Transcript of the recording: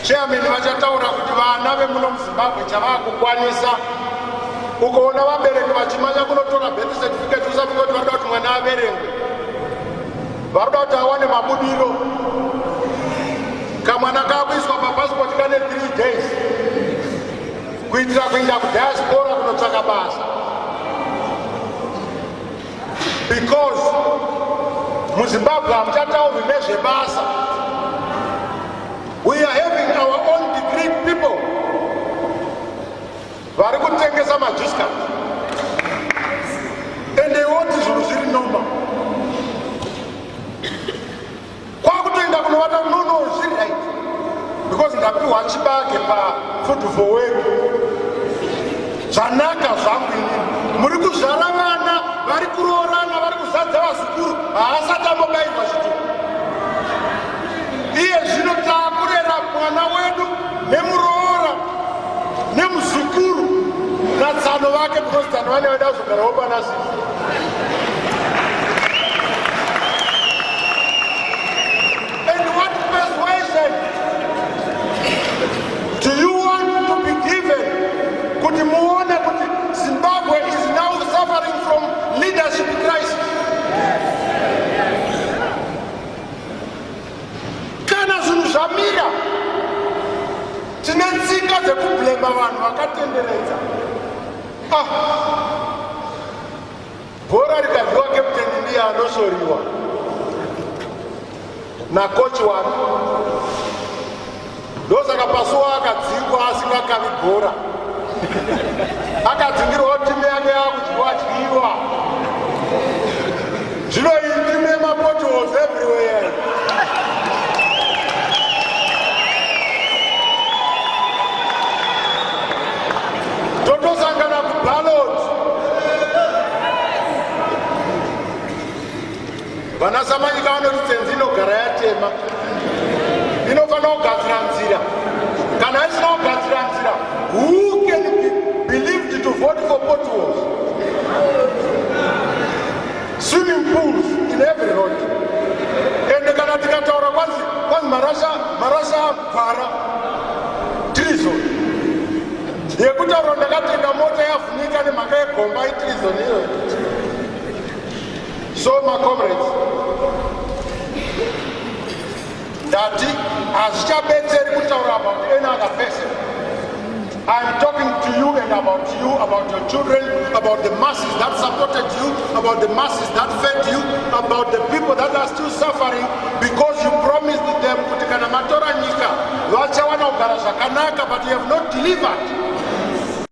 chairman vachataura kuti vana vemuno muZimbabwe chavakukwanisa ukaona vabereki vachimanya kunotora birth certificate usati kuti varida kuti mwana averengwe, varida kuti awane mabudiro. Kamwana kakuiswa papassport kane 3 days kuitira kuenda kudiaspora kunotsvaka basa, because muZimbabwe hamuchataurwi nezvebasa. We are having our own degree people vari kutengesa majuscat and they want zvinhu zviri normal. Kwakutoenda kunovata nono zviri right because ndapiwa chibage pafood for work. Zvanaka zvangu inini muri kuzvara vana vari kuroorana vari kuzadza vazukuru haasati ambobayirwa chituko. Iye zvino taakurera mwana wedu nemuroora nemuzukuru natsano vake because tsano vane vaida kuzogarawo pana sisi. And what persuasion do you want to be given kuti muone kuti Zimbabwe is now suffering from leadership crisis? Kana zvinhu zvamira tine tsika dzekublema vanhu vakatenderedza. Bhora rikadyiwa captain ndiye anosoriwa nakochi wake. Ndosaka pasuwa akadzingwa asingakavi bhora akadzingirwawo timu yake yakudyiwa. Zvino iyi timu yemapotholes everywhere. Totosangana kuballot. Vanasamanyika vanoti tsenzi inogara yatema inofanira kugadzira nzira. Kana isina kugadzira nzira, who can be believed to vote for potholes? Swimming pools in every road. And kana tikataura kwanzi marasha para treason. Yekutaura ndakatenga mota yavhunika nemhaka yegomba itreason iyo. So my comrades, Dati hazvichabetseri kutaura about any other person. I'm talking to you and about you, about your children, about the masses that supported you, about the masses that fed you, about the people that are still suffering because you promised them kuti kana matora nyika vachawana kugara zvakanaka, but you have not delivered.